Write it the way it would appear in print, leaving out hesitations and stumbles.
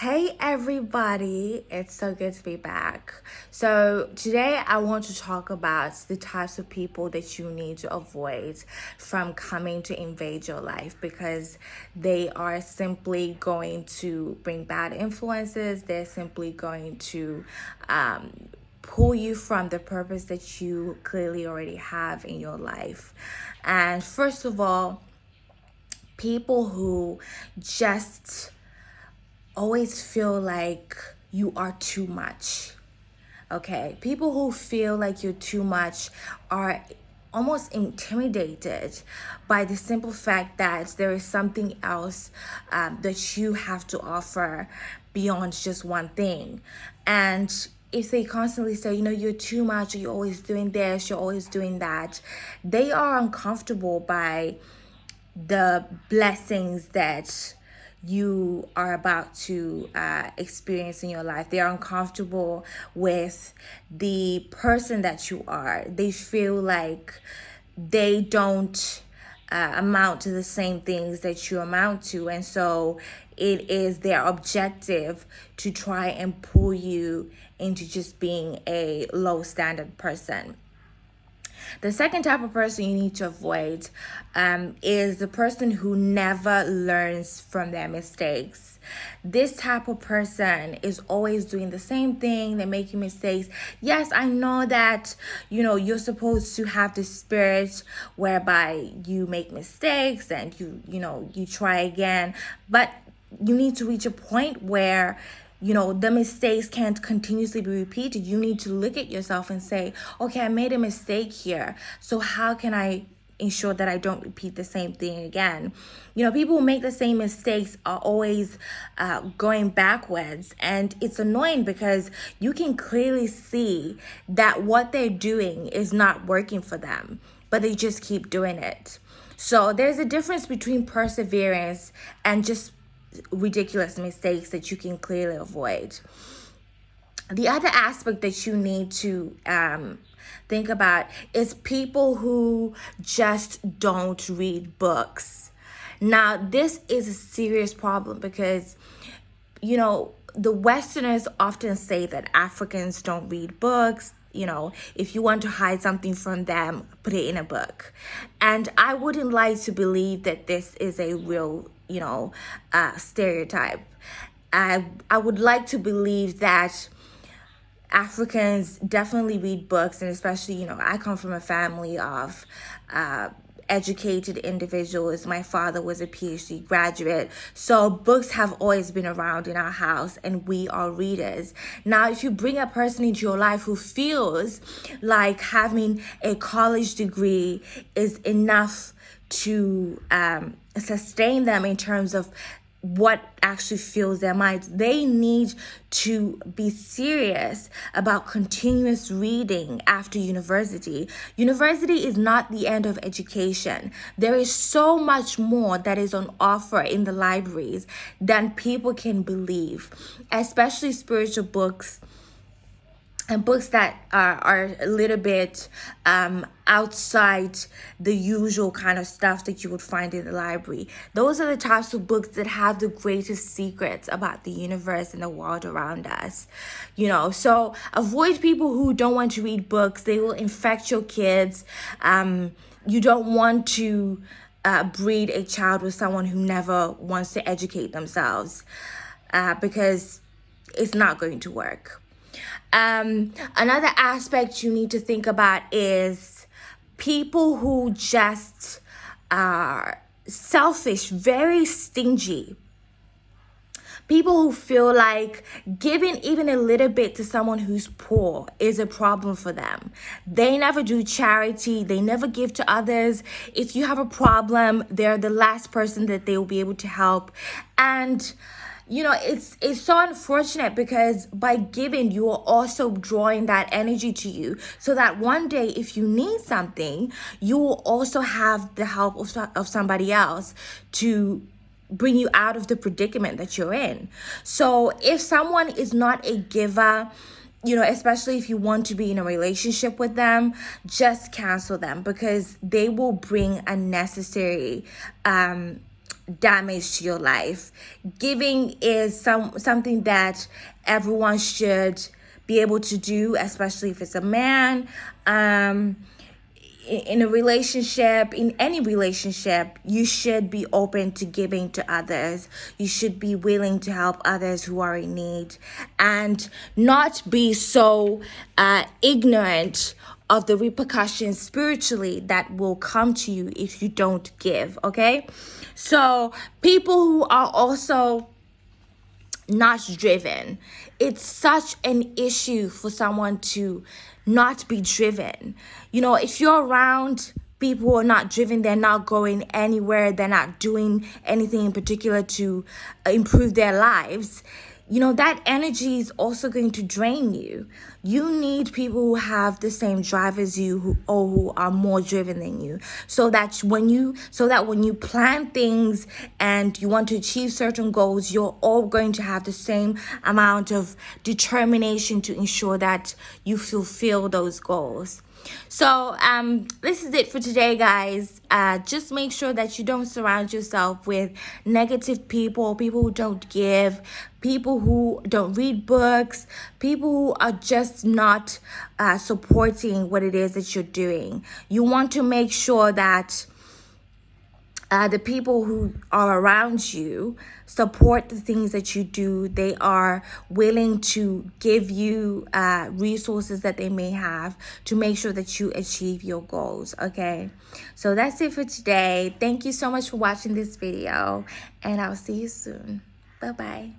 Hey everybody, it's so good to be back. So, today I want to talk about the types of people that you need to avoid from coming to invade your life because they are simply going to bring bad influences. They're simply going to pull you from the purpose that you clearly already have in your life. And first of all, people who just always feel like you are too much. Okay, people who feel like you're too much are almost intimidated by the simple fact that there is something else that you have to offer beyond just one thing. And if they constantly say, you're too much, or you're always doing this, you're always doing that, they are uncomfortable by the blessings that you are about to experience in your life. They are uncomfortable with the person that you are. They feel like they don't amount to the same things that you amount to. And so it is their objective to try and pull you into just being a low standard person. The second type of person you need to avoid is the person who never learns from their mistakes. This type of person is always doing the same thing. They're making mistakes. Yes, I know that, you're supposed to have the spirit whereby you make mistakes and you try again. But you need to reach a point where the mistakes can't continuously be repeated. You need to look at yourself and say, okay, I made a mistake here. So how can I ensure that I don't repeat the same thing again? People who make the same mistakes are always going backwards. And it's annoying because you can clearly see that what they're doing is not working for them, but they just keep doing it. So there's a difference between perseverance and just ridiculous mistakes that you can clearly avoid. The other aspect that you need to think about is people who just don't read books. Now, this is a serious problem because, the Westerners often say that Africans don't read books. If you want to hide something from them, put it in a book. And I wouldn't like to believe that this is a real, stereotype. I would like to believe that Africans definitely read books, and especially, I come from a family of educated individuals. My father was a PhD graduate. So books have always been around in our house and we are readers. Now, if you bring a person into your life who feels like having a college degree is enough to sustain them in terms of what actually fills their minds, they need to be serious about continuous reading after university. University is not the end of education. There is so much more that is on offer in the libraries than people can believe, especially spiritual books and books that are a little bit outside the usual kind of stuff that you would find in the library. Those are the types of books that have the greatest secrets about the universe and the world around us. So avoid people who don't want to read books. They will infect your kids. You don't want to breed a child with someone who never wants to educate themselves because it's not going to work. Another aspect you need to think about is people who just are selfish, very stingy. People who feel like giving even a little bit to someone who's poor is a problem for them. They never do charity. They never give to others. If you have a problem, they're the last person that they will be able to help. And it's so unfortunate because by giving, you are also drawing that energy to you so that one day if you need something, you will also have the help of somebody else to bring you out of the predicament that you're in. So if someone is not a giver, especially if you want to be in a relationship with them, just cancel them because they will bring unnecessary damage to your life. Giving is something that everyone should be able to do, especially if it's a man. In a relationship, in any relationship, you should be open to giving to others. You should be willing to help others who are in need, and not be so ignorant of the repercussions spiritually that will come to you if you don't give. Okay, so people who are also not driven, it's such an issue for someone to not be driven. If you're around people who are not driven, they're not going anywhere, they're not doing anything in particular to improve their lives, that energy is also going to drain you. You need people who have the same drive as you, who are more driven than you, so that when you plan things and you want to achieve certain goals, you're all going to have the same amount of determination to ensure that you fulfill those goals. So this is it for today, guys. Just make sure that you don't surround yourself with negative people who don't give, people who don't read books, people who are just not supporting what it is that you're doing. You want to make sure that the people who are around you support the things that you do. They are willing to give you resources that they may have to make sure that you achieve your goals. Okay, so that's it for today. Thank you so much for watching this video, and I'll see you soon. Bye-bye.